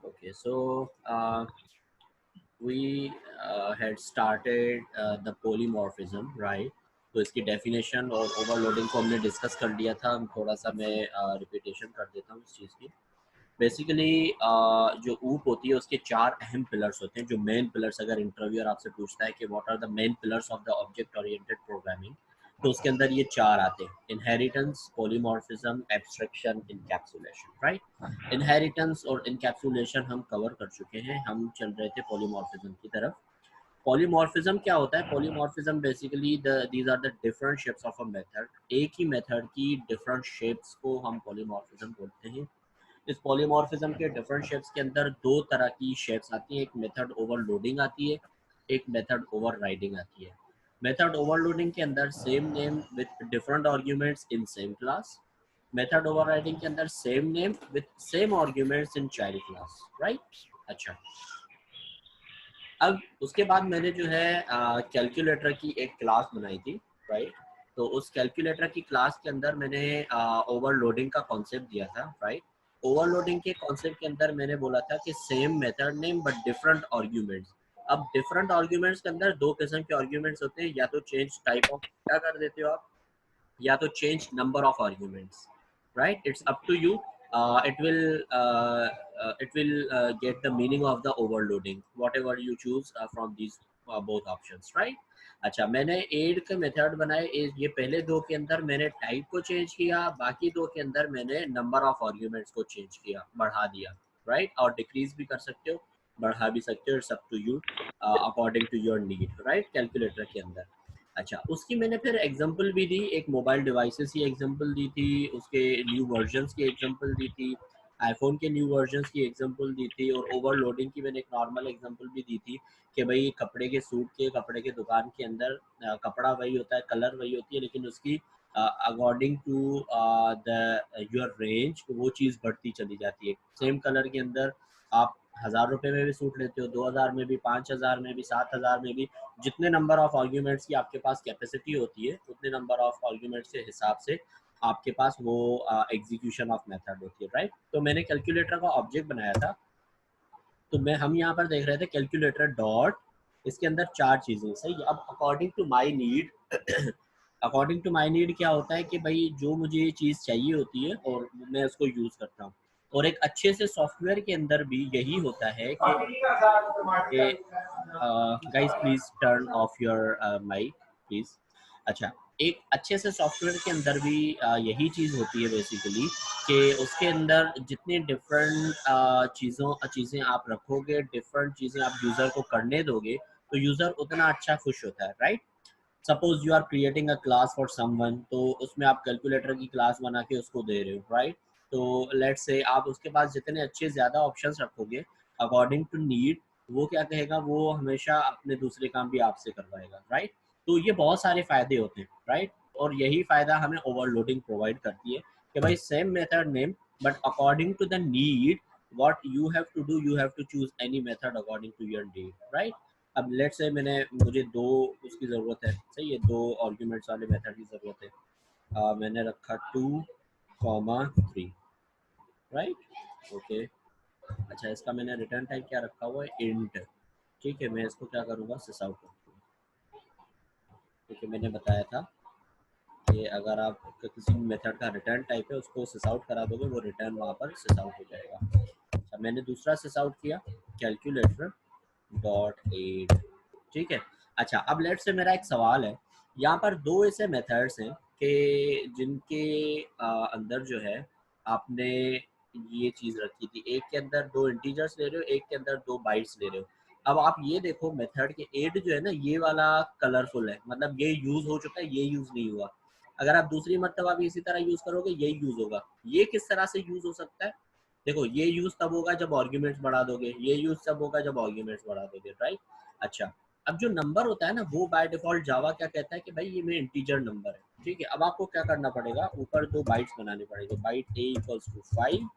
Okay, so we had started the polymorphism, right? तो इसकी definition और ओवरलोडिंग को हमने डिस्कस कर लिया था. हम थोड़ा सा मैं रिपीटेशन कर देता हूँ इस चीज़ की. बेसिकली जो ऊप होती है उसके चार अहम पिलर्स होते हैं, जो मेन पिलर्स. अगर इंटरव्यूअर आपसे पूछता है कि what are the main pillars of the object oriented programming, तो उसके अंदर ये चार आते हैं: inheritance, polymorphism, abstraction, encapsulation. Right. Inheritance और इनकैप्सुलेशन हम कवर कर चुके हैं. हम चल रहे थे पॉलीमॉर्फिज्म की तरफ. पॉलीमॉर्फिज्म क्या होता है? Polymorphism basically these are the different shapes of a method. एक ही मेथड की डिफरेंट शेप्स को हम पॉलीमॉर्फिज्म बोलते हैं. इस पॉलीमॉर्फिज्म के डिफरेंट शेप्स के अंदर दो तरह की शेप्स आती हैं. एक मेथड ओवरलोडिंग आती है, एक मेथड ओवरराइडिंग आती है. मेथड ओवरलोडिंग के अंदर same name with different arguments in same class. Method overriding के अंदर same name with same arguments in child class. Right. अच्छा, अब उसके बाद मैंने जो है कैलकुलेटर की एक क्लास बनाई थी. राइट. तो उस कैलकुलेटर की क्लास के अंदर मैंने ओवरलोडिंग का कॉन्सेप्ट दिया था. राइट. ओवरलोडिंग के कॉन्सेप्ट के अंदर मैंने बोला था कि same method name but different arguments. अब डिफरेंट आर्ग्यूमेंट्स के अंदर दो किस्म के आर्ग्यूमेंट्स होते हैं. या तो चेंज टाइप ऑफ क्या कर देते हो आप, या तो change number of arguments. Right. It's up to you. It will get the meaning of the overloading whatever you choose from these both options. Right. अच्छा, मैंने एड के मेथड बनाए. ये पहले दो के अंदर मैंने टाइप को चेंज किया, बाकी दो के अंदर मैंने नंबर ऑफ आर्ग्यूमेंट्स को चेंज किया, बढ़ा दिया. राइट. और डिक्रीज भी कर सकते हो, बढ़ा भी सकते हो. It's up to you according to your need. Right. Calculator के अंदर. अच्छा, उसकी मैंने फिर एग्जांपल भी दी. एक मोबाइल डिवाइसेस की एग्जांपल दी थी, उसके न्यू वर्जन्स की एग्जांपल दी थी, आईफोन के न्यू वर्जन्स की एग्जांपल दी थी, और ओवरलोडिंग की मैंने एक नॉर्मल एग्जांपल भी दी थी कि भाई कपड़े के सूट के कपड़े के दुकान के अंदर कपड़ा वही होता है, कलर वही होती है, लेकिन उसकी according to the your range वो चीज़ बढ़ती चली जाती है. सेम कलर के अंदर आप 1000 रुपये में भी सूट लेते हो, 2000 में भी, 5000 में भी, 7000 में भी. जितने नंबर ऑफ आर्ग्यूमेंट्स की आपके पास कैपेसिटी होती है, उतने नंबर ऑफ आर्ग्यूमेंट्स के हिसाब से आपके पास वो एग्जीक्यूशन ऑफ मेथड होती है. राइट. तो मैंने कैलकुलेटर का ऑब्जेक्ट बनाया था. तो हम यहाँ पर देख रहे थे कैलकुलेटर डॉट, इसके अंदर चार चीज़ें. सही. अब according to my need according to my need क्या होता है कि भाई जो मुझे ये चीज़ चाहिए होती है और मैं उसको यूज़ करता हूँ. और एक अच्छे से सॉफ्टवेयर के अंदर भी यही होता है कि guys please turn off your mic please. अच्छा, एक अच्छे से सॉफ्टवेयर के अंदर भी यही चीज़ होती है बेसिकली कि उसके अंदर जितनी डिफरेंट चीज़ें आप रखोगे, डिफरेंट चीज़ें आप यूज़र को करने दोगे, तो यूज़र उतना अच्छा खुश होता है. Right. Suppose you are creating a class for someone, तो उसमें आप कैलकुलेटर की क्लास बना के उसको दे रहे हो. राइट. तो लेट्स से आप उसके पास जितने अच्छे ज़्यादा ऑप्शंस रखोगे अकॉर्डिंग टू नीड, वो क्या कहेगा, वो हमेशा अपने दूसरे काम भी आपसे करवाएगा. राइट. तो ये बहुत सारे फ़ायदे होते हैं. राइट. और यही फ़ायदा हमें ओवरलोडिंग प्रोवाइड करती है कि भाई same method name but according to the need what you have to do, you have to choose any method according to your need. Right. अब लेट से मुझे दो उसकी ज़रूरत है. सही है, दो आर्ग्यूमेंट्स वाले मेथड की ज़रूरत है. मैंने रखा 2, 3. राइट. ओके. अच्छा, इसका मैंने रिटर्न टाइप क्या रखा हुआ है, इंट. ठीक है, मैं इसको क्या करूँगा, सिस आउट करूँगा. क्योंकि मैंने बताया था कि अगर आप किसी मेथड का रिटर्न टाइप है उसको सिस आउट करा दोगे, वो रिटर्न वहाँ पर सिस आउट हो जाएगा. अच्छा, मैंने दूसरा सिस आउट किया, कैलकुलेटर डॉट एड. ठीक है. अच्छा, अब लेट से मेरा एक सवाल है. यहाँ पर दो ऐसे मेथड्स हैं कि जिनके अंदर जो है आपने ये चीज़ रखी थी. एक के अंदर दो इंटीजर्स ले रहे हो, एक के अंदर दो बाइट्स ले रहे हो. अब आप ये देखो, मेथड के एड जो है ना, ये वाला कलरफुल है, मतलब ये यूज़ हो चुका है, ये यूज़ नहीं हुआ. अगर आप दूसरी मरतबा भी इसी तरह यूज़ करोगे, यही यूज़ होगा. ये किस तरह से यूज़ हो सकता है? देखो, ये यूज़ तब होगा जब आर्ग्यूमेंट्स बढ़ा दोगे, ये यूज़ तब होगा जब आर्ग्यूमेंट्स बढ़ा दोगे. राइट. अच्छा, अब जो नंबर होता है ना, वो बाय डिफ़ॉल्ट जावा क्या कहता है कि भाई ये मेरा इंटीजर नंबर है. ठीक है. अब आपको क्या करना पड़ेगा, ऊपर दो बाइट्स बनाने पड़ेंगे. बाइट a इक्वल्स टू 5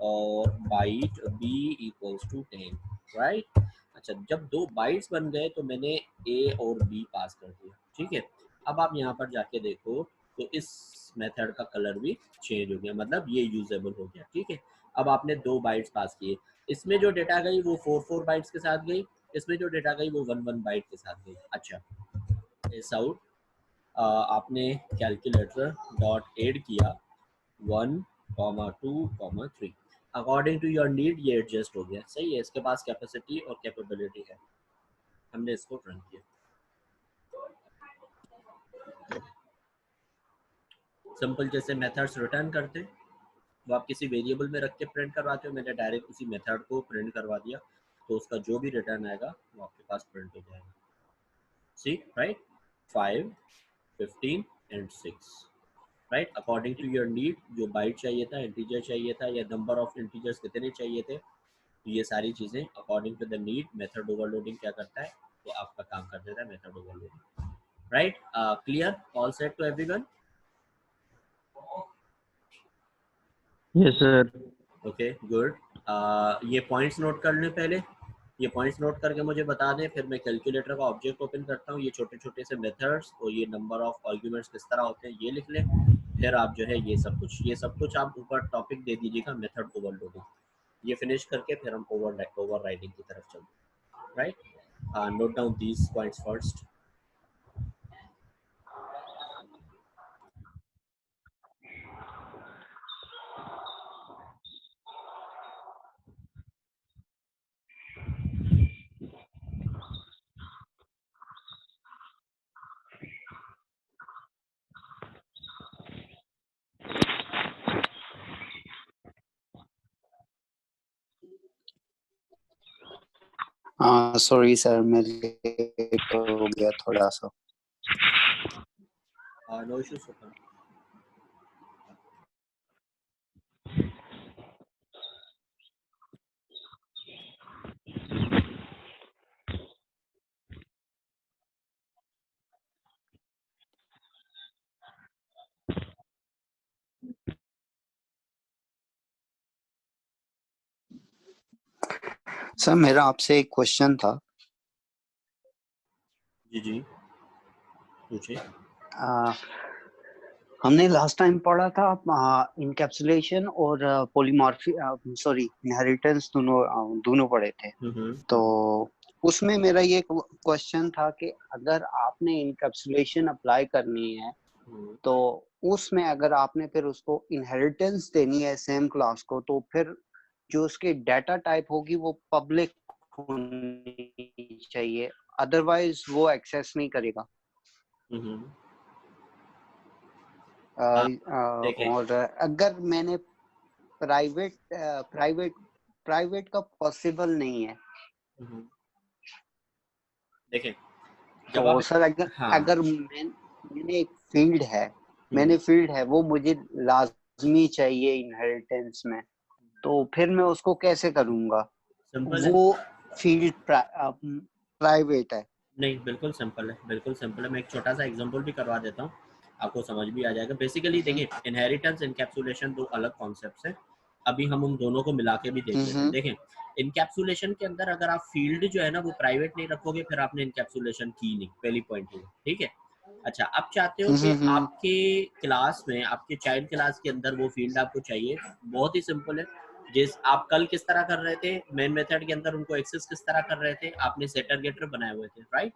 और byte b equals to 10. Right. अच्छा, जब दो बाइट्स बन गए तो मैंने a और b पास कर दिया. ठीक है. अब आप यहाँ पर जाके देखो तो इस मेथड का कलर भी चेंज हो गया, मतलब ये यूजेबल हो गया. ठीक है. अब आपने दो बाइट्स पास किए. इसमें जो डेटा गई वो 4 बाइट्स के साथ गई, इसमें जो डेटा गई वो 1 बाइट के साथ गई। अच्छा, इस आउट आपने कैलकुलेटर डॉट एड किया 1,2,3 अकॉर्डिंग टू योर नीड, ये एडजस्ट हो गया। सही है, इसके पास कैपेसिटी और कैपेबिलिटी है। हमने इसको रन किया। सिंपल जैसे मेथड्स रिटर्न करते वो आप किसी वेरिएबल में रख के प्रिंट करवाते हो, मैंने डायरेक्ट उसी मेथड को प्रिंट करवा दिया, तो उसका जो भी रिटर्न आएगा वो आपके पास प्रिंट हो जाएगा। See right, 5, 15 and 6 right, according to your need. जो बाइट चाहिए था, इंटीजर चाहिए था, या नंबर ऑफ इंटीजर्स कितने चाहिए थे, तो ये सारी चीज़ें according to the need. Method overloading क्या करता है, तो आपका काम कर देता है method overloading. Right, clear, all set to everyone? Yes sir. Okay good. ये पॉइंट्स नोट कर लें पहले, ये पॉइंट्स नोट करके मुझे बता दें, फिर मैं कैलकुलेटर का ऑब्जेक्ट ओपन करता हूँ। ये छोटे छोटे से मेथड्स और ये नंबर ऑफ आर्ग्यूमेंट्स किस तरह होते हैं ये लिख लें। फिर आप जो है ये सब कुछ आप ऊपर टॉपिक दे दीजिएगा मेथड ओवरलोडिंग। ये फिनिश करके फिर हम ओवर राइडिंग की तरफ चलते हैं। Right, note down these points first. Sorry sir, मैं लेट हो गया थोड़ा सा। नो इश्यूज होता। सर मेरा आपसे एक क्वेश्चन था। जी जी पूछिए। हमने लास्ट टाइम पढ़ा था इनकैप्सुलेशन और पॉलीमॉर्फी सॉरी इनहेरिटेंस दोनों पढ़े थे। तो उसमें मेरा ये क्वेश्चन था कि अगर आपने इनकैप्सुलेशन अप्लाई करनी है तो उसमें अगर आपने फिर उसको इनहेरिटेंस देनी है सेम क्लास को, तो फिर जो उसकी डाटा टाइप होगी वो पब्लिक होनी चाहिए, अदरवाइज वो एक्सेस नहीं करेगा। देखें, और अगर मैंने प्राइवेट का पॉसिबल नहीं है देखें जब तो आप सर अगर मैंने एक फील्ड है, वो मुझे लाजमी चाहिए इनहेरिटेंस में, तो फिर मैं उसको कैसे करूंगा? सिंपल है। वो फील्ड प्राइवेट है। नहीं, बिल्कुल सिंपल है, बिल्कुल सिंपल है। मैं एक छोटा सा एग्जांपल भी करवा देता हूँ, आपको समझ भी आ जाएगा। बेसिकली देखिए, इनहेरिटेंस इनकैप्सुलेशन दो अलग कॉन्सेप्ट्स हैं। अभी हम उन दोनों को मिला के भी देख लेते हैं। देखें, इनकैप्सुलेशन के अंदर अगर आप फील्ड जो है ना वो प्राइवेट नहीं रखोगे, फिर आपने इनकैप्सुलेशन की नहीं, पहली पॉइंट है, ठीक है। अच्छा, आप चाहते हो कि आपके क्लास में, आपके चाइल्ड क्लास के अंदर वो फील्ड आपको चाहिए, बहुत ही सिंपल है। जिस आप कल किस तरह कर रहे थे, मेन मेथड के अंदर उनको एक्सेस किस तरह कर रहे थे, आपने सेटर गेटर बनाए हुए थे, राइट।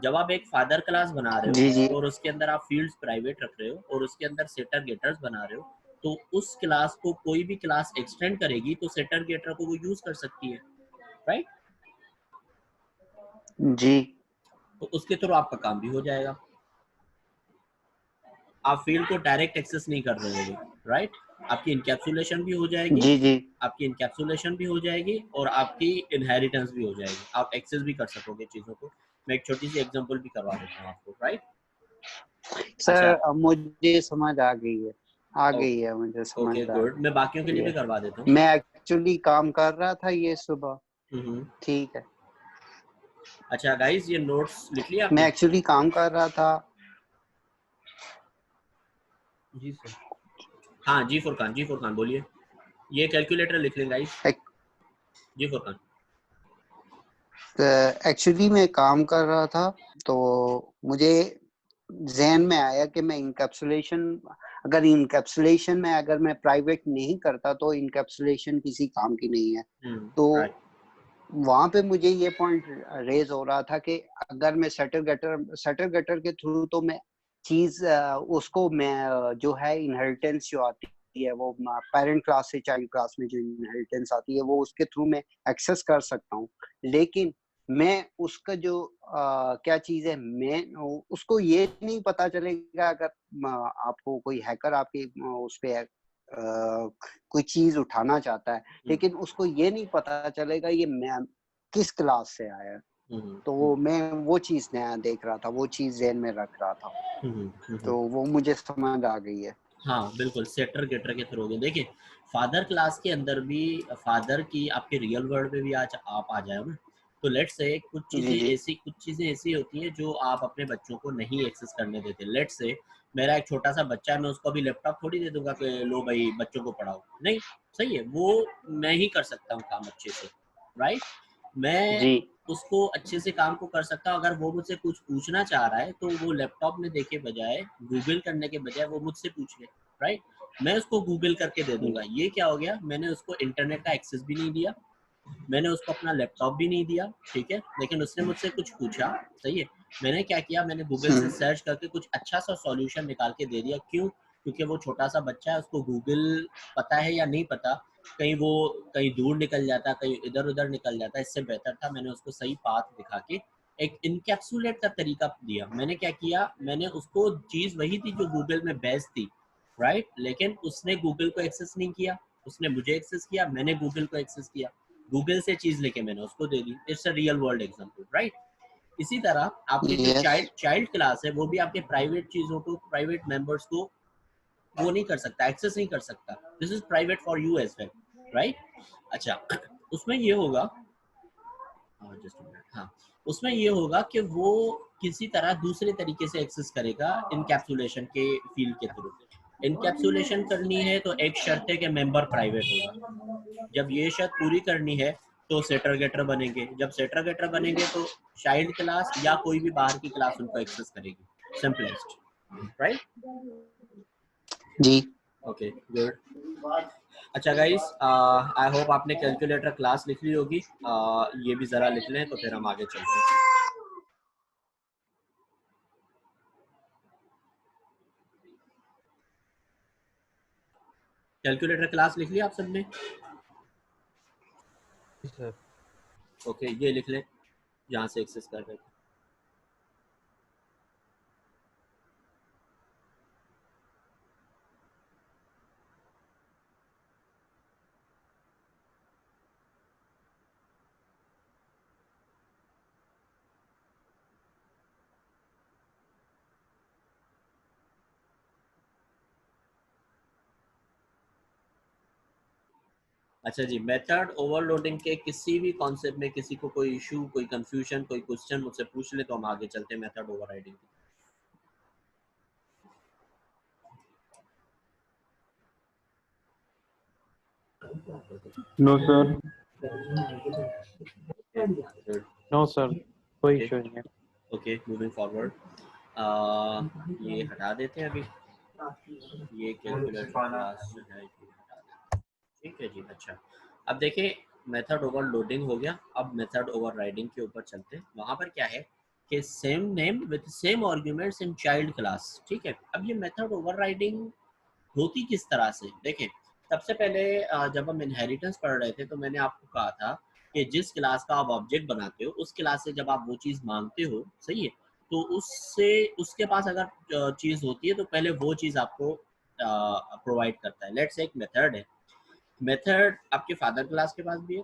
जब आप एक फादर क्लास बना रहे हो और उसके अंदर आप फील्ड्स प्राइवेट रख रहे हो और उसके अंदर सेटर गेटर्स बना रहे हो, तो उस क्लास को कोई भी क्लास एक्सटेंड करेगी तो सेटर गेटर को वो यूज कर सकती है, राइट जी। तो उसके थ्रू आपका काम भी हो जाएगा। आप फील्ड को डायरेक्ट एक्सेस नहीं कर रहे होगे, राइट। आपकी इनकैप्सुलेशन भी हो जाएगी, जी आपकी इनकैप्सुलेशन भी हो जाएगी और आपकी इनहेरिटेंस भी हो जाएगी। आप एक्सेस भी कर सकोगे चीज़ों को। मैं एक छोटी सी एग्जांपल भी करवा देता हूँ आपको, राइट। सर अच्छा, मुझे समझ आ गई है, मुझे समझ ओके आ गुड। मैं बाकियों के लिए भी करवा देता हूँ। मैं एक्चुअली काम कर रहा था ये सुबह। ठीक है। अच्छा गाइस, ये नोट्स लिख लिया मैं आपने? एक्चुअली काम कर रहा था। जी सर। हाँ जी फुरकान बोलिए। ये कैलकुलेटर लिख लें गाइस। जी फुरकान। एक्चुअली मैं काम कर रहा था तो मुझे ज़हन में आया कि मैं इनकैप्सुलेशन अगर इनकैप्सुलेशन में अगर मैं प्राइवेट नहीं करता तो इनकैप्सुलेशन किसी काम की नहीं है। तो वहां पे मुझे ये पॉइंट रेज हो रहा था कि अगर मैं सेटर गेटर के थ्रू तो मैं चीज उसको मैं जो है इनहेरिटेंस जो आती है वो पेरेंट क्लास से चाइल्ड क्लास में जो इनहेरिटेंस आती है वो उसके थ्रू मैं एक्सेस कर सकता हूँ, लेकिन मैं उसका जो क्या चीज है मैं उसको ये नहीं पता चलेगा अगर आपको कोई हैकर आपके उस पे कोई चीज उठाना चाहता है, लेकिन उसको ये नहीं पता चलेगा ये मैं किस क्लास से आया है। तो मैं वो चीज नया देख रहा था, वो चीज ज़हन में रख रहा था, तो वो मुझे समझ आ गई है। हाँ बिल्कुल, सेटर गेटर के थ्रू हो। देखिए फादर क्लास के अंदर भी फादर की आपके रियल वर्ल्ड में भी आज आप आ जाए ना, तो लेट्स से कुछ चीज़ें ऐसी होती हैं जो आप अपने बच्चों को नहीं एक्सेस करने देते। लेट्स से मेरा एक छोटा सा बच्चा है, मैं उसको अभी लैपटॉप थोड़ी दे दूंगा कि लो भाई बच्चों को पढ़ाओ, नहीं, सही है, वो मैं ही कर सकता हूँ काम अच्छे से, राइट। मैं उसको अच्छे से काम को कर सकता हूँ। अगर वो मुझसे कुछ पूछना चाह रहा है तो वो लैपटॉप में देखे बजाय, गूगल करने के बजाय वो मुझसे पूछ ले, राइट। मैं उसको गूगल करके दे दूंगा। ये क्या हो गया, मैंने उसको इंटरनेट का एक्सेस भी नहीं दिया, मैंने उसको अपना लैपटॉप भी नहीं दिया, ठीक है, लेकिन उसने मुझसे कुछ पूछा, सही है, मैंने क्या किया, मैंने गूगल से सर्च करके कुछ अच्छा सा सॉल्यूशन निकाल के दे दिया। क्यों? क्योंकि वो छोटा सा बच्चा है, उसको गूगल पता है या नहीं पता, कहीं वो कहीं दूर निकल जाता, कहीं इधर उधर निकल जाता, इससे बेहतर था मैंने उसको सही पाथ दिखा के एक इनकैप्सुलेट का तरीका दिया। मैंने क्या किया, मैंने उसको चीज़ वही दी जो गूगल में बेस्ट थी, राइट, लेकिन उसने गूगल को एक्सेस नहीं किया, उसने मुझे एक्सेस किया, मैंने गूगल को एक्सेस किया, गूगल से चीज लेके मैंने उसको दे दी। It's a real world example, right. इसी तरह आपके जो चाइल्ड क्लास है वो भी आपके प्राइवेट चीजों को, प्राइवेट मेंबर्स को वो नहीं कर सकता, एक्सेस नहीं कर सकता। This is private for you as well, right. अच्छा, उसमें ये होगा, जस्ट मिनट, हाँ, उसमें ये होगा कि वो किसी तरह दूसरे तरीके से एक्सेस करेगा इनकैप्सुलेशन के फील्ड के थ्रू। इनकैप्सुलेशन करनी है तो एक शर्त है कि मेंबर प्राइवेट होगा। जब ये शर्त पूरी करनी है तो सेटर गेटर बनेंगे, जब सेटर गेटर बनेंगे तो चाइल्ड क्लास या कोई भी बाहर की क्लास उनको एक्सेस करेगी, सिंपलेस्ट, राइट जी। Okay good. अच्छा गाइस, आई होप आपने कैलकुलेटर क्लास लिख ली होगी, ये भी ज़रा लिख लें तो फिर हम आगे चलते हैं। कैलकुलेटर क्लास लिख लिया आप सबने? सर ओके, ये लिख लें जहाँ से एक्सेस कर रहे थे। अच्छा जी, मेथड ओवरलोडिंग के किसी भी कॉन्सेप्ट में किसी को कोई इशू, कोई कंफ्यूजन, कोई क्वेश्चन मुझसे पूछ ले तो हम आगे चलते हैं मेथड ओवरराइडिंग की। नो सर, नो सर, कोई इशू नहीं है। ओके, मूविंग फॉरवर्ड, ये हटा देते हैं अभी, ये कैलकुलेटर क्लास जो है ये हटा देते हैं, ठीक है जी। अच्छा, अब देखिए मेथड ओवरलोडिंग हो गया, अब मेथड ओवरराइडिंग के ऊपर चलते हैं। वहाँ पर क्या है कि same name with same arguments in child class, ठीक है। अब ये मेथड ओवरराइडिंग होती किस तरह से, देखें, सबसे पहले जब हम इनहेरिटेंस पढ़ रहे थे तो मैंने आपको कहा था कि जिस क्लास का आप ऑब्जेक्ट बनाते हो उस क्लास से जब आप वो चीज़ मांगते हो, सही है, तो उससे उसके पास अगर चीज़ होती है तो पहले वो चीज़ आपको प्रोवाइड करता है। लेट्स से एक मेथड है, मेथड आपके फादर क्लास के पास भी है,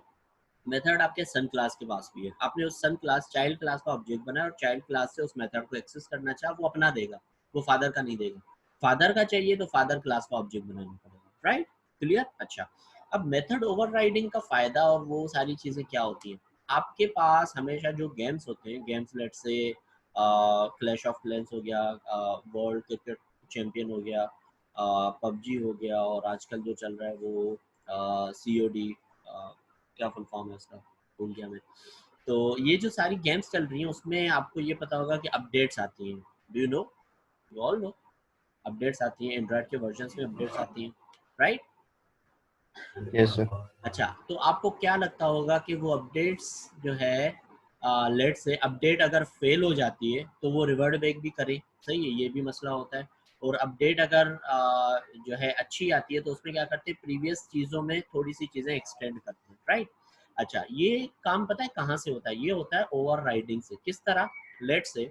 मेथड आपके सन क्लास के पास भी है। आपने उस सन क्लास, चाइल्ड क्लास का ऑब्जेक्ट बनाया और चाइल्ड क्लास से उस मेथड को एक्सेस करना चाहा, वो अपना देगा, वो फादर का नहीं देगा। फादर का चाहिए तो फादर क्लास का ऑब्जेक्ट बनाना पड़ेगा, राइट, क्लियर। अच्छा, अब मेथड ओवरराइडिंग का फायदा और वो सारी चीज़ें क्या होती हैं, आपके पास हमेशा जो गेम्स होते हैं, गेम्स लेट से क्लैश ऑफ क्लैंस हो गया, वर्ल्ड क्रिकेट चैंपियन हो गया, पबजी हो गया, और आजकल जो चल रहा है वो COD, क्या फुल फॉर्म है उसका, भूल गया मैं। तो ये जो सारी गेम्स चल रही हैं उसमें आपको ये पता होगा कि अपडेट्स आती हैं, do you know, you all know, updates आती हैं, एंड्रॉयड के वर्जन्स में अपडेट्स आती हैं, राइट? Yes sir. अच्छा, तो आपको क्या लगता होगा कि वो अपडेट्स जो है लेट से अपडेट अगर फेल हो जाती है तो वो रिवर्ट बैक भी करे, सही है, ये भी मसला होता है। और अपडेट अगर जो है अच्छी आती है तो उसमें क्या करते हैं, प्रीवियस चीज़ों में थोड़ी सी चीज़ें एक्सटेंड करते हैं, राइट? अच्छा, ये काम पता है कहाँ से होता है? ये होता है ओवर राइडिंग से। किस तरह? लेट से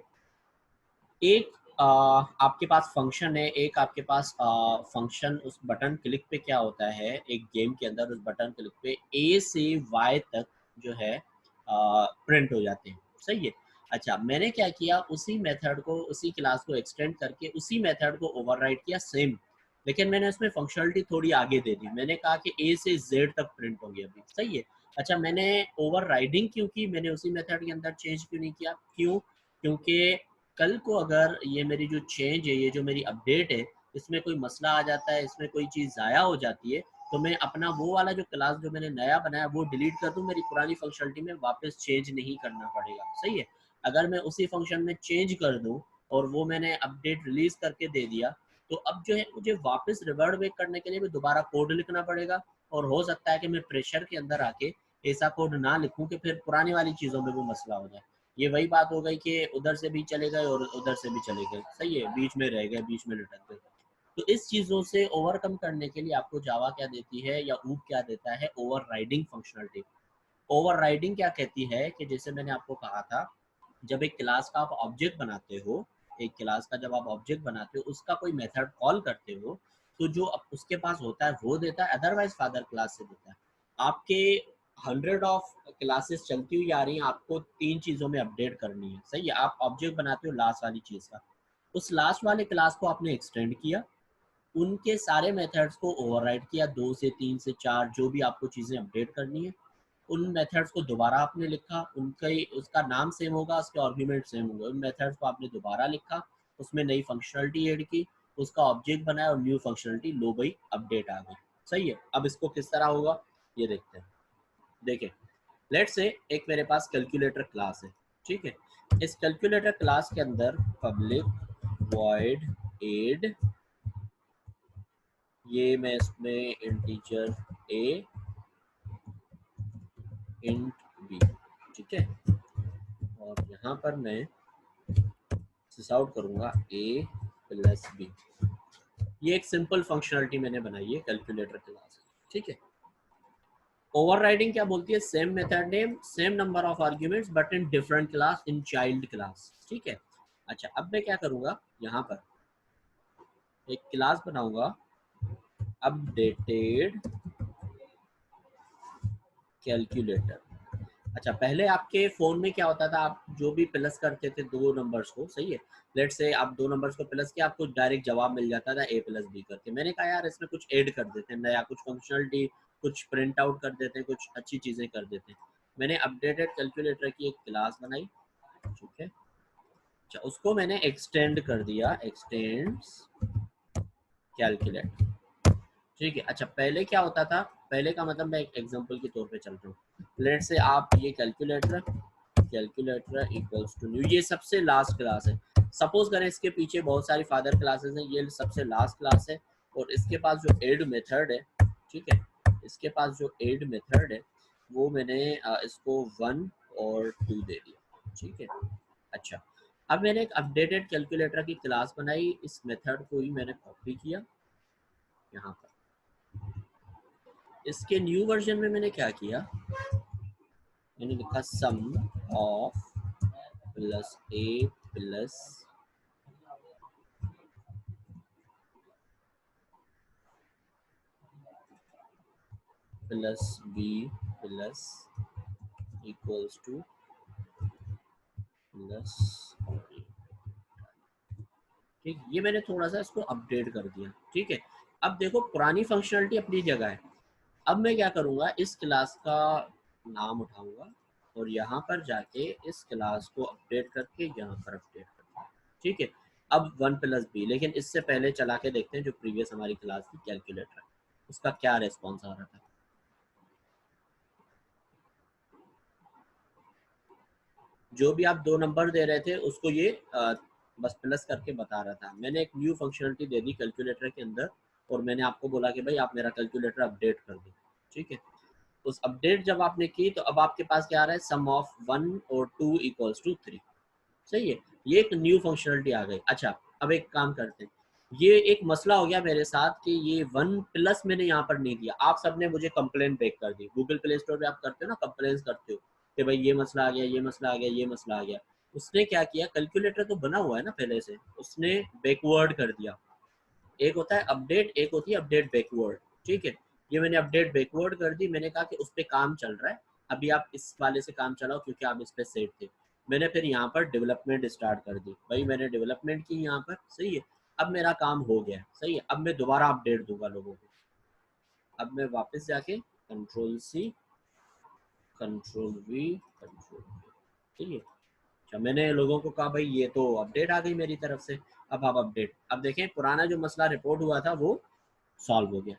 एक आपके पास फंक्शन है, एक आपके पास फंक्शन, उस बटन क्लिक पे क्या होता है, एक गेम के अंदर उस बटन क्लिक पे ए से वाई तक जो है प्रिंट हो जाते हैं, सही है। अच्छा, मैंने क्या किया, उसी मेथड को, उसी क्लास को एक्सटेंड करके उसी मेथड को ओवरराइड किया सेम, लेकिन मैंने उसमें फंक्शनलिटी थोड़ी आगे दे दी। मैंने कहा कि ए से जेड तक प्रिंट होंगे अभी, सही है। अच्छा, मैंने ओवरराइडिंग क्यों की, मैंने उसी मेथड के अंदर चेंज क्यों नहीं किया? क्यों? क्योंकि कल को अगर ये मेरी जो चेंज है, ये जो मेरी अपडेट है, इसमें कोई मसला आ जाता है, इसमें कोई चीज़ ज़ाया हो जाती है, तो मैं अपना वो वाला जो क्लास जो मैंने नया बनाया वो डिलीट कर दूँ, मेरी पुरानी फंक्शनलिटी में वापस चेंज नहीं करना पड़ेगा, सही है। अगर मैं उसी फंक्शन में चेंज कर दूँ और वो मैंने अपडेट रिलीज करके दे दिया, तो अब जो है मुझे वापस रिवर्ट बैक करने के लिए भी दोबारा कोड लिखना पड़ेगा, और हो सकता है कि मैं प्रेशर के अंदर आके ऐसा कोड ना लिखूं कि फिर पुरानी वाली चीज़ों में भी मसला हो जाए। ये वही बात हो गई कि उधर से भी चले गए और उधर से भी चले गए, सही है, बीच में रह गए, बीच में लटक गए। तो इस चीज़ों से ओवरकम करने के लिए आपको जावा क्या देती है, या ऊप क्या देता है? Overriding functionality. ओवरराइडिंग क्या कहती है कि जैसे मैंने आपको कहा था, जब एक क्लास का आप ऑब्जेक्ट बनाते हो, एक क्लास का जब आप ऑब्जेक्ट बनाते हो, उसका कोई मेथड कॉल करते हो, तो जो उसके पास होता है वो देता है, अदरवाइज फादर क्लास से देता है। आपके 100 ऑफ क्लासेस चलती हुई आ रही हैं, आपको 3 चीज़ों में अपडेट करनी है, सही है। आप ऑब्जेक्ट बनाते हो लास्ट वाली चीज़ का, उस लास्ट वाले क्लास को आपने एक्सटेंड किया, उनके सारे मेथड्स को ओवरराइड किया, 2 से 3 से 4 जो भी आपको चीज़ें अपडेट करनी है, उन मेथड्स को दोबारा आपने लिखा, उनका उसका नाम सेम होगा, उसके आर्ग्यूमेंट सेम होंगे, उन मेथड्स को आपने दोबारा लिखा, उसमें नई फंक्शनलिटी ऐड की, उसका ऑब्जेक्ट बनाया और न्यू फंक्शनलिटी, लो भाई अपडेट आ गई, सही है। अब इसको किस तरह होगा ये देखते हैं। देखें, लेट से एक मेरे पास कैलकुलेटर क्लास है, ठीक है। इस कैलकुलेटर क्लास के अंदर पब्लिक वॉइड एड, ये मैं इसमें इंटीजर ए इंट बी, ठीक है, और यहाँ पर मैं सिस आउट करूंगा ए प्लस बी। ये एक सिंपल फंक्शनलिटी मैंने बनाई है कैलकुलेटर क्लास, ठीक है। ओवरराइडिंग क्या बोलती है? Same method name, same number of arguments but in different class, in child class, ठीक है। अच्छा, अब मैं क्या करूंगा, यहाँ पर एक क्लास बनाऊंगा, अपडेटेड कैलकुलेटर। अच्छा, पहले आपके फ़ोन में क्या होता था, आप जो भी प्लस करते थे दो नंबर्स को, सही है, लेट से आप दो नंबर्स को प्लस किया, आपको डायरेक्ट जवाब मिल जाता था ए प्लस बी करके। मैंने कहा यार इसमें कुछ ऐड कर देते हैं नया, कुछ फंक्शनलिटी, कुछ प्रिंट आउट कर देते हैं, कुछ अच्छी चीज़ें कर देते हैं। मैंने अपडेटेड कैलकुलेटर की एक क्लास बनाई, ठीक है। अच्छा, उसको मैंने एक्सटेंड कर दिया, एक्सटेंड्स कैलकुलेटर, ठीक है। अच्छा, पहले क्या होता था, पहले का मतलब मैं एक एग्जांपल के तौर पे चल रहा हूँ। लेट से आप ये कैलकुलेटर इक्वल्स टू न्यू, ये सबसे लास्ट क्लास है। सपोज करें इसके पीछे बहुत सारी फादर क्लासेस हैं, ये सबसे लास्ट क्लास है, और इसके पास जो एड मेथड है, ठीक है, इसके पास जो एड मेथड है वो मैंने इसको 1 और 2 दे दिया, ठीक है। अच्छा, अब मैंने एक अपडेटेड कैलकुलेटर की क्लास बनाई, इस मेथड को ही मैंने कॉपी किया यहाँ पर। इसके न्यू वर्जन में मैंने क्या किया, मैंने लिखा sum of plus A plus plus B plus equals to plus, ठीक, ये मैंने थोड़ा सा इसको अपडेट कर दिया, ठीक है। अब देखो पुरानी फंक्शनलिटी अपनी जगह है। अब मैं क्या करूँगा, इस क्लास का नाम उठाऊंगा और यहाँ पर जाके इस क्लास को अपडेट करके यहाँ पर अपडेट करता, ठीक है। अब 1 प्लस बी, लेकिन इससे पहले चला के देखते हैं जो प्रीवियस हमारी क्लास थी कैलकुलेटर, उसका क्या रेस्पॉन्स आ रहा था। जो भी आप दो नंबर दे रहे थे उसको ये बस प्लस करके बता रहा था। मैंने एक न्यू फंक्शनलिटी दे दी कैलकुलेटर के अंदर और मैंने आपको बोला कि भाई आप मेरा कैलकुलेटर अपडेट कर दो, ठीक है। उस अपडेट जब आपने की तो अब आपके पास क्या आ रहा है, सम ऑफ 1 और 2 इक्वल्स टू 3, सही है। ये एक न्यू फंक्शनलिटी आ गई। अच्छा अब एक काम करते हैं, ये एक मसला हो गया मेरे साथ कि ये 1 प्लस मैंने यहाँ पर नहीं दिया। आप सबने मुझे कंप्लेन बैक कर दी, गूगल प्ले स्टोर पे आप करते हो ना, कंप्लेन करते हो कि भाई ये मसला आ गया, ये मसला आ गया, ये मसला आ गया। उसने क्या किया, कैलकुलेटर तो बना हुआ है ना पहले से, उसने बैकवर्ड कर दिया। एक होता है अपडेट, एक होती है अपडेट बैकवर्ड, ठीक है। ये मैंने अपडेट बैकवर्ड कर दी। मैंने कहा कि उस पर काम चल रहा है, अभी आप इस वाले से काम चलाओ क्योंकि आप इस पे सेट थे। मैंने फिर यहाँ पर डेवलपमेंट स्टार्ट कर दी, भाई मैंने डेवलपमेंट की यहाँ पर, सही है। अब मेरा काम हो गया, सही है। अब मैं दोबारा अपडेट दूंगा लोगों को। अब मैं वापस जाके control c, control v, control, ठीक है। अच्छा मैंने लोगों को कहा भाई ये तो अपडेट आ गई मेरी तरफ से, अब आप अपडेट। अब देखें पुराना जो मसला रिपोर्ट हुआ था वो सॉल्व हो गया,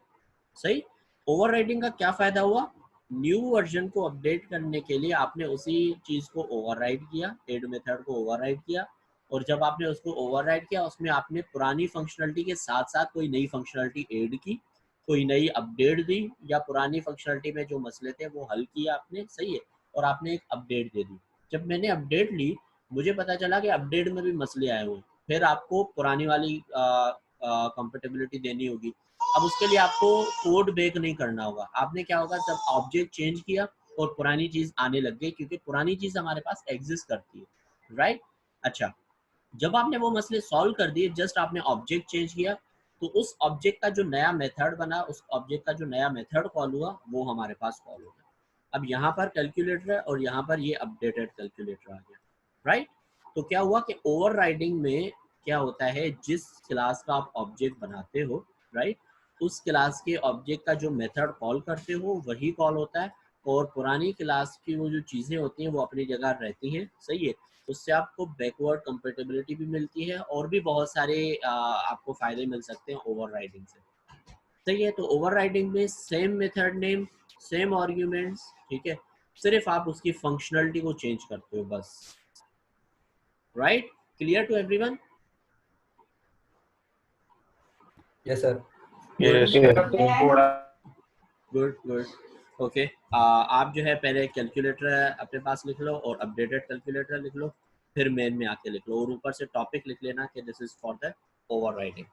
सही। ओवरराइडिंग का क्या फायदा हुआ, न्यू वर्जन को अपडेट करने के लिए आपने उसी चीज को ओवरराइड किया, एड मेथड को ओवरराइड किया। और जब आपने उसको ओवरराइड किया उसमें आपने पुरानी फंक्शनलिटी के साथ साथ कोई नई फंक्शनलिटी ऐड की, कोई नई अपडेट दी, या पुरानी फंक्शनलिटी में जो मसले थे वो हल किया आपने, सही है। और आपने एक अपडेट दे दी। जब मैंने अपडेट ली मुझे पता चला कि अपडेट में भी मसले आए हुए, फिर आपको पुरानी वाली कंपेटेबिलिटी देनी होगी। अब उसके लिए आपको कोड बेक नहीं करना होगा। आपने क्या होगा, जब ऑब्जेक्ट चेंज किया और पुरानी चीज आने लग गई, क्योंकि पुरानी चीज हमारे पास एग्जिस्ट करती है, राइट। अच्छा जब आपने वो मसले सॉल्व कर दिए, जस्ट आपने ऑब्जेक्ट चेंज किया, तो उस ऑब्जेक्ट का जो नया मेथड बना, उस ऑब्जेक्ट का जो नया मेथड कॉल हुआ वो हमारे पास कॉल हो गया। अब यहाँ पर कैलकुलेटर है और यहाँ पर ये अपडेटेड कैलकुलेटर आ गया, राइट। तो क्या हुआ कि ओवरराइडिंग में क्या होता है, जिस क्लास का आप ऑब्जेक्ट बनाते हो, राइट, उस क्लास के ऑब्जेक्ट का जो मेथड कॉल करते हो वही कॉल होता है। और पुरानी क्लास की वो जो चीज़ें होती हैं वो अपनी जगह रहती हैं, सही है। उससे आपको बैकवर्ड कंपेटेबिलिटी भी मिलती है और भी बहुत सारे आपको फ़ायदे मिल सकते हैं ओवरराइडिंग से, सही है। तो ओवरराइडिंग में same method name, same arguments, ठीक है, सिर्फ आप उसकी फंक्शनलिटी को चेंज करते हो बस, right. Clear to everyone? Yes sir. Yes. Good good. Okay आप जो है पहले कैलकुलेटर अपने पास लिख लो और अपडेटेड कैलकुलेटर लिख लो, फिर मेन में आके लिख लो और ऊपर से टॉपिक लिख लेना कि this is for the overriding.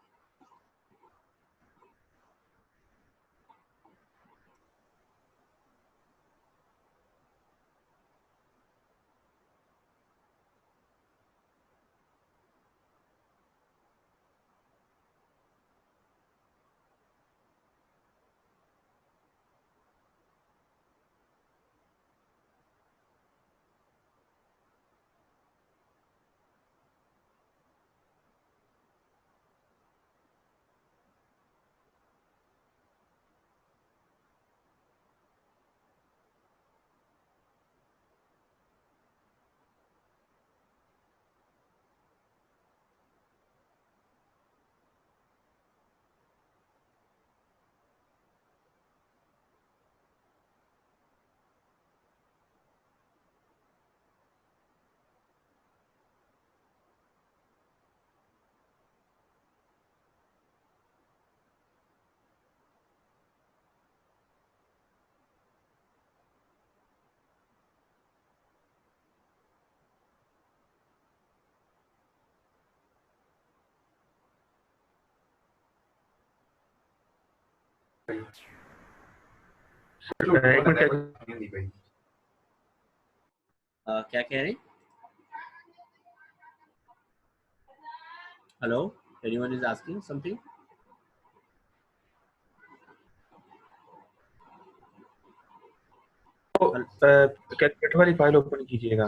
क्या कह रहे हैं? Hello, anyone is asking something? Calculator वाली फाइल ओपन कीजिएगा,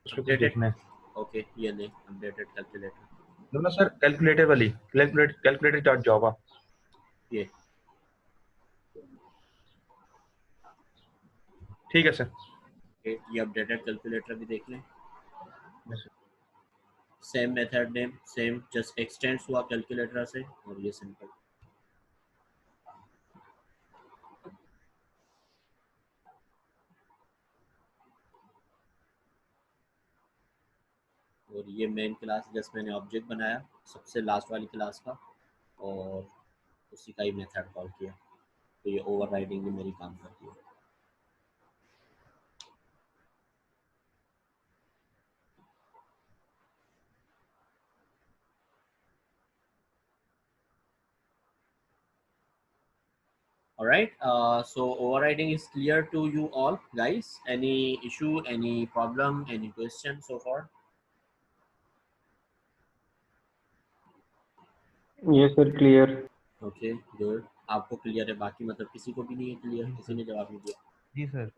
उसको कुछ देखना है। ओके ये नहीं, अपडेटेड कैलकुलेटर, दोनों सर, कैलकुलेटर वाली, कैलकुलेटर डॉट जावा। ये ठीक है सर। ये अपडेटेड कैलकुलेटर भी देख लें। Yes, sir. Same method name, same, just x tends हुआ कैलकुलेटर से और ये सिंपल। और ये मेन क्लास जस्ट मैंने ऑब्जेक्ट बनाया सबसे लास्ट वाली क्लास का और उसी का ही मेथड कॉल किया, तो ये ओवरराइडिंग में मेरी काम करती है। All right, so overriding is clear to you all guys. Any issue, any problem, any question so far? Yes sir, clear. Okay, good. आपको क्लियर है, बाकी मतलब किसी को भी नहीं है क्लियर? किसी ने जवाब नहीं दिया? जी sir.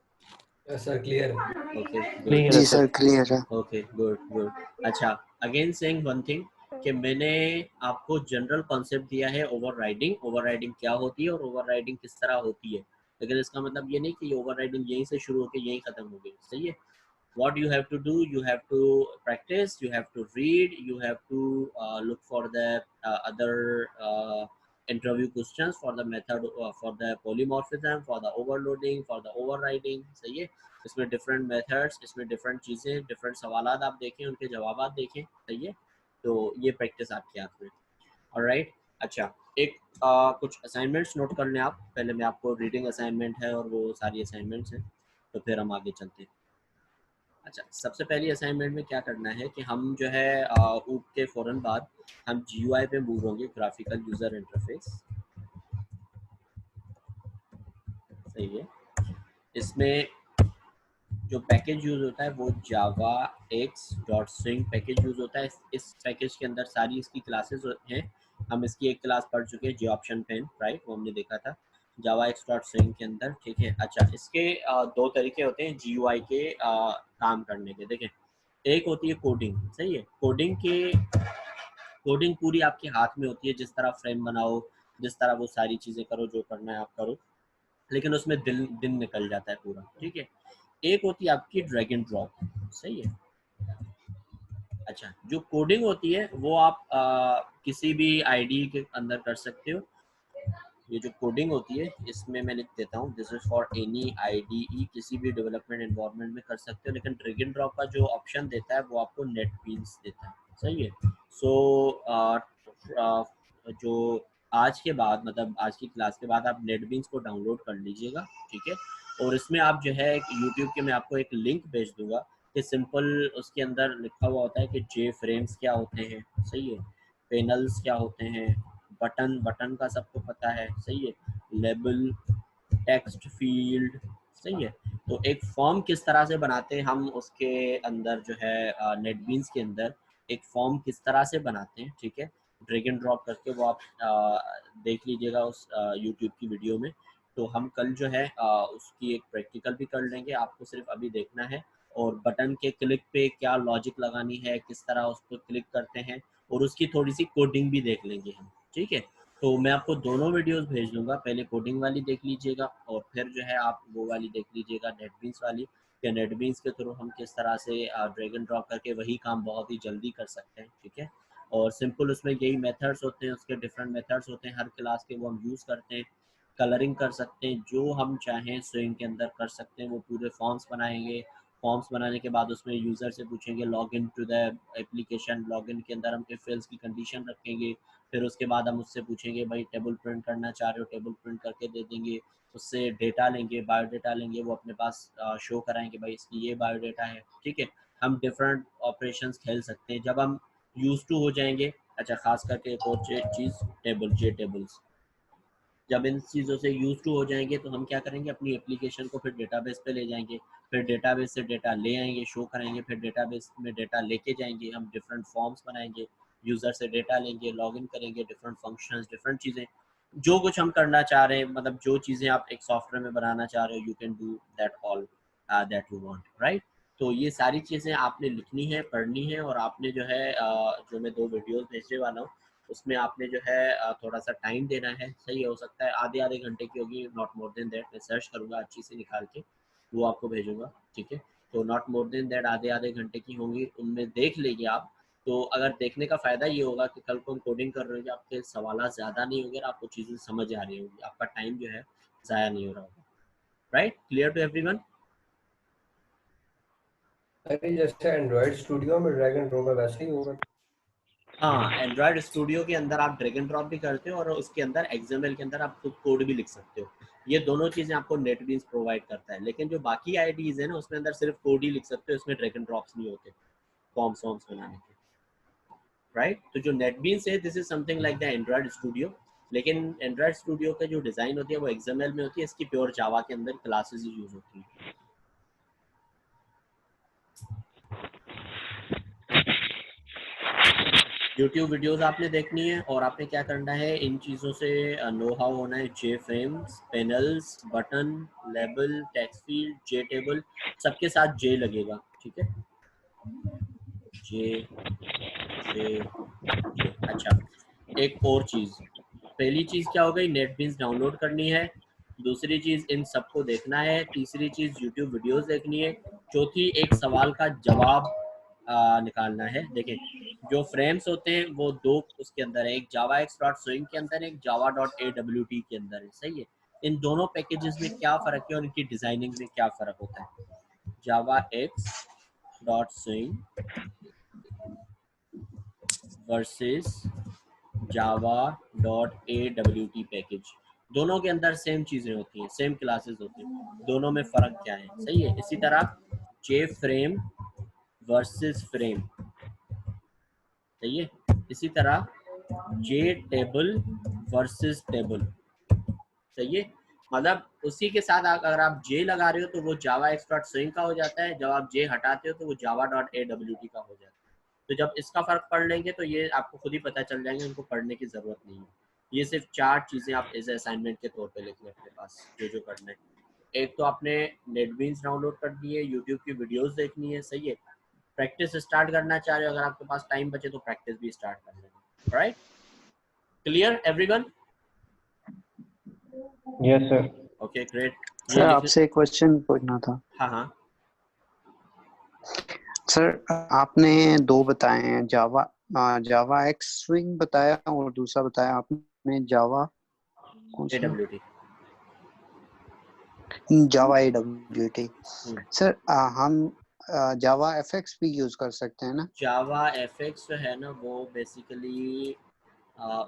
Yes, sir, clear. Okay, good. Clear जी है सर सर। क्लियर है। Okay, good, good. अच्छा, अगेन सेइंग वन थिंग कि मैंने आपको जनरल कॉन्सेप्ट दिया है ओवरराइडिंग। ओवरराइडिंग क्या होती है और ओवरराइडिंग किस तरह होती है, लेकिन इसका मतलब ये नहीं कि ओवरराइडिंग यहीं से शुरू होकर यहीं खत्म हो गई। सही है? What you have to do, you have to practice, you have to read, you have to look for the other interview questions for the method, for the polymorphism, for the overloading, for the overriding। सही है? इसमें different methods, इसमें different चीज़ें, different सवालात आप देखें, उनके जवाब देखें। सही है? तो ये प्रैक्टिस आपके हाथ में। ऑलराइट, अच्छा, एक कुछ असाइनमेंट्स नोट कर लें आप। पहले मैं आपको रीडिंग असाइनमेंट है और वो सारी असाइनमेंट्स हैं, तो फिर हम आगे चलते हैं। अच्छा, सबसे पहली असाइनमेंट में क्या करना है कि हम जो है ऊप के फ़ौरन बाद हम GUI पे मूव होंगे, ग्राफिकल यूज़र इंटरफेस। सही है? इसमें जो पैकेज यूज़ होता है वो जावा x.swing पैकेज यूज़ होता है। इस पैकेज के अंदर सारी इसकी क्लासेस हैं। हम इसकी एक क्लास पढ़ चुके हैं, Goption Pen, राइट? वो हमने देखा था जावा x.swing के अंदर। ठीक है? अच्छा, इसके दो तरीके होते हैं GUI के काम करने के। देखें, एक होती है कोडिंग। सही है? कोडिंग पूरी आपके हाथ में होती है, जिस तरह फ्रेम बनाओ, जिस तरह वो सारी चीज़ें करो, जो करना है आप करो, लेकिन उसमें दिन निकल जाता है पूरा। ठीक है? एक होती है आपकी ड्रैग एंड ड्रॉप। सही है? अच्छा, जो कोडिंग होती है वो आप किसी भी आईडी के अंदर कर सकते हो। ये जो कोडिंग होती है इसमें मैं लिख देता हूँ, this is for any IDE, किसी भी डेवलपमेंट एनवायरनमेंट में कर सकते हो, लेकिन ड्रैग एंड ड्रॉप का जो ऑप्शन देता है वो आपको नेटबीन्स देता है। सही है? सो जो आज के बाद, मतलब आज की क्लास के बाद आप नेटबीन्स को डाउनलोड कर लीजिएगा। ठीक है? और इसमें आप जो है यूट्यूब के, मैं आपको एक लिंक भेज दूंगा कि सिंपल उसके अंदर लिखा हुआ होता है कि जे फ्रेम्स क्या होते हैं। सही है? पैनल्स क्या होते हैं, बटन का सबको पता है। सही है? Label, text field. सही है? तो एक फॉर्म किस तरह से बनाते हैं हम, उसके अंदर जो है नेटबीन्स के अंदर एक फॉर्म किस तरह से बनाते हैं। ठीक है? ड्रैग एंड ड्रॉप करके वो आप देख लीजिएगा उस यूट्यूब की वीडियो में। तो हम कल जो है उसकी एक प्रैक्टिकल भी कर लेंगे, आपको सिर्फ अभी देखना है। और बटन के क्लिक पे क्या लॉजिक लगानी है, किस तरह उस पर क्लिक करते हैं, और उसकी थोड़ी सी कोडिंग भी देख लेंगे हम। ठीक है? तो मैं आपको दोनों वीडियोस भेज दूंगा, पहले कोडिंग वाली देख लीजिएगा और फिर जो है आप वो वाली देख लीजिएगा नेटबीन्स वाली, कि नेटबीन्स के थ्रू हम किस तरह से ड्रैग एंड ड्रॉप करके वही काम बहुत ही जल्दी कर सकते हैं। ठीक है? और सिंपल उसमें यही मेथड्स होते हैं, उसके डिफरेंट मेथड्स होते हैं हर क्लास के, वो हम यूज़ करते हैं। कलरिंग कर सकते हैं, जो हम चाहें स्विंग के अंदर कर सकते हैं। वो पूरे फॉर्म्स बनाएंगे, फॉर्म्स बनाने के बाद उसमें यूज़र से पूछेंगे log in to the application, log in के अंदर हम फिल्स की कंडीशन रखेंगे। फिर उसके बाद हम उससे पूछेंगे भाई टेबल प्रिंट करना चाह रहे हो, टेबल प्रिंट करके दे देंगे। उससे डेटा लेंगे, बायोडेटा लेंगे, वो अपने पास शो कराएंगे भाई इसकी ये बायोडेटा है। ठीक है? हम डिफरेंट ऑपरेशंस खेल सकते हैं जब हम यूज टू हो जाएंगे। अच्छा, खास करके एक और चीज़, टेबल्स, जब इन चीज़ों से यूज टू हो जाएंगे तो हम क्या करेंगे, अपनी एप्लीकेशन को फिर डेटाबेस पे ले जाएंगे, फिर डेटाबेस से डेटा ले आएंगे, शो कराएंगे, फिर डेटाबेस में डेटा लेके जाएंगे, हम डिफरेंट फॉर्म्स बनाएंगे, यूज़र से डेटा लेंगे, लॉगिन करेंगे, डिफरेंट फंक्शंस, डिफरेंट चीज़ें, जो कुछ हम करना चाह रहे हैं, मतलब जो चीज़ें आप एक सॉफ्टवेयर में बनाना चाह रहे हो, you can do that all that you want, right? तो ये सारी चीज़ें आपने लिखनी है, पढ़नी है, और आपने जो है जो मैं 2 वीडियोस भेजने वाला हूँ उसमें आपने जो है थोड़ा सा टाइम देना है। सही है? हो सकता है आधे घंटे की होगी, नॉट मोर देन दैट। मैं सर्च करूँगा अच्छी से निकाल के, वो आपको भेजूँगा। ठीक है? तो नॉट मोर देन दैट आधे घंटे की होंगी, उनमें देख लीजिए आप। तो अगर देखने का फ़ायदा ये होगा कि कल को हम कोडिंग कर रहे होंगे, आपके सवालात ज़्यादा नहीं होंगे और आपको चीज़ें समझ आ रही होंगी, आपका टाइम जो है ज़ाया नहीं हो रहा होगा। राइट? Clear to everyone? अरे जैसे एंड्रॉइड स्टूडियो में ड्रैग एंड ड्रॉप है वैसे ही होगा। हाँ, एंड्रॉयड स्टूडियो के अंदर आप ड्रैग एंड ड्रॉप भी करते हो और उसके अंदर एक्सएमएल के अंदर आप खुद कोड भी लिख सकते हो। ये दोनों चीज़ें आपको नेटबीन्स प्रोवाइड करता है, लेकिन जो बाकी आईडीज है ना उसमें अंदर सिर्फ कोड ही लिख सकते हो, उसमें ड्रैग एंड ड्रॉप्स नहीं होते फॉर्म्स बनाने के, राइट। तो जो नेटबीन्स है this is something like the Android studio, लेकिन एंड्रॉयड स्टूडियो का जो डिज़ाइन होती है वो एक्सएमएल में होती है, इसकी प्योर जावा के अंदर क्लासेस यूज होती है। यूट्यूब वीडियोस आपने देखनी है और आपने क्या करना है, इन चीज़ों से नो हाउ होना है। J frames, panels, button, label, text field, J table, सबके साथ जे लगेगा, ठीक है। जे जे जे। अच्छा, एक और चीज़, पहली चीज़ क्या हो गई, नेटबीन्स डाउनलोड करनी है। दूसरी चीज़ इन सबको देखना है। तीसरी चीज़ यूट्यूब वीडियोस देखनी है। चौथी एक सवाल का जवाब निकालना है। देखें, जो फ्रेम्स होते हैं वो दो उसके अंदर है, एक जावा एक्स डॉट स्विंग के अंदर है, एक जावा डॉट AWT के अंदर है, सही है। इन दोनों पैकेजेस में क्या फ़र्क है और इनकी डिज़ाइनिंग में क्या फ़र्क होता है। जावा x dot swing versus Java dot AWT package, दोनों के अंदर सेम चीज़ें होती हैं, सेम क्लासेस होती हैं, दोनों में फ़र्क क्या है, सही है। इसी तरह जे फ्रेम वर्सेस फ्रेम, सही है। इसी तरह जे टेबल वर्सेस टेबल, सही है। मतलब उसी के साथ अगर आप जे लगा रहे हो तो वो जावा एक्स डॉट स्विंग का हो जाता है, जब आप जे हटाते हो तो वो जावा डॉट AWT का हो जाता है। तो जब इसका फ़र्क पढ़ लेंगे तो ये आपको खुद ही पता चल जाएंगे, उनको पढ़ने की ज़रूरत नहीं है। ये सिर्फ 4 चीज़ें आप एज असाइनमेंट के तौर पे लिख लें अपने पास, जो करना है। एक तो आपने नेटबीन्स डाउनलोड करनी है, यूट्यूब की वीडियोस देखनी है, सही है। प्रैक्टिस स्टार्ट करना चाह रहे हो, अगर आपके पास टाइम बचे तो प्रैक्टिस भी स्टार्ट कर लेना, right. Clear everyone? Yes sir. Okay great. ये सर लिख, आपसे एक क्वेश्चन पूछना था। हाँ हाँ। सर आपने दो बताए हैं, जावा एक्स स्विंग बताया और दूसरा बताया आपने जावा कौन सा, AWT। जावा AWT। सर हम जावा एफएक्स भी यूज कर सकते हैं ना? जावा एफएक्स जो है ना वो बेसिकली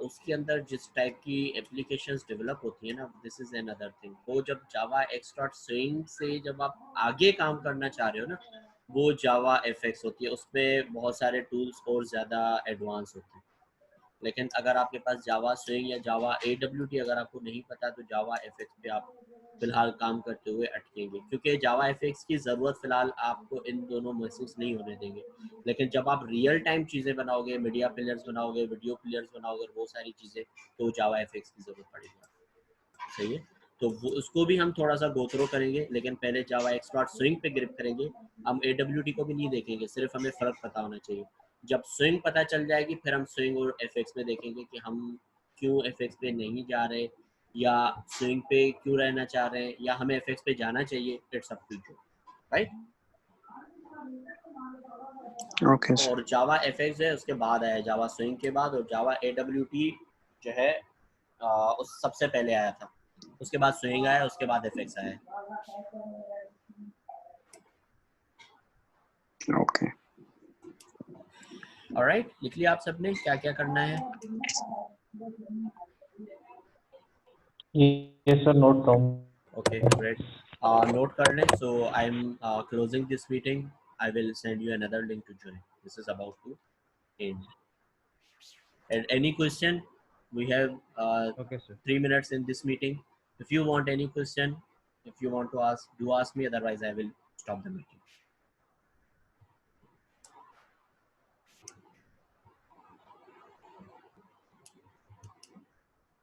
उसके अंदर जिस टाइप की एप्लीकेशंस डेवलप होती है ना, this is an other thing. वो जब जावा एक्स डॉट स्विंग से जब आप आगे काम करना चाह रहे हो ना, वो जावा एफएक्स होती है, उसमें बहुत सारे टूल्स और ज़्यादा एडवांस होते हैं। लेकिन अगर आपके पास जावा स्विंग या जावा AWT अगर आपको नहीं पता तो जावा एफएक्स पे आप फिलहाल काम करते हुए अटकेंगे, क्योंकि जावा एफएक्स की ज़रूरत फ़िलहाल आपको इन दोनों महसूस नहीं होने देंगे। लेकिन जब आप रियल टाइम चीज़ें बनाओगे, मीडिया प्लेयर्स बनाओगे, वीडियो प्लेयर्स बनाओगे, वो सारी चीज़ें, तो जावा एफएक्स की ज़रूरत पड़ेगी, सही है। तो वो उसको भी हम थोड़ा सा गो थ्रू करेंगे, लेकिन पहले जावा एक्स डॉट स्विंग पे ग्रिप करेंगे। हम AWT को भी नहीं देखेंगे, सिर्फ हमें फ़र्क पता होना चाहिए। जब स्विंग पता चल जाएगी फिर हम स्विंग और एफएक्स में देखेंगे कि हम क्यों एफएक्स पे नहीं जा रहे या स्विंग पे क्यों रहना चाह रहे हैं या हमें एफएक्स पे जाना चाहिए। It's up to you, right. Okay sir. और जावा एफएक्स है उसके बाद आया जावा स्विंग के बाद, और जावा AWT जो है उस सबसे पहले आया था, उसके बाद स्विंग आया, उसके बाद एफएक्स आया। ओके ऑलराइट, लिख लिया आप सबने क्या क्या करना है? Yes sir, note down. Okay great, note कर लें। So I am closing this meeting, I will send you another link to join. This is about to end. And any question? We have okay sir. 3 minutes in this meeting. If you want any question, if you want to ask, do ask me, otherwise I will stop the meeting.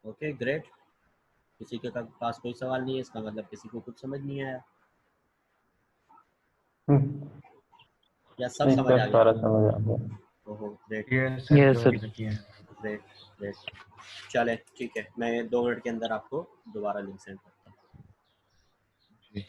Okay, great. किसी के पास कोई सवाल नहीं है, इसका मतलब किसी को कुछ समझ नहीं आया या सब समझ आ गया? सारा समझ आ गया। ओहो great yes sir. Great great. चले ठीक है, मैं 2 मिनट के अंदर आपको दोबारा लिंक सेंड करता हूँ।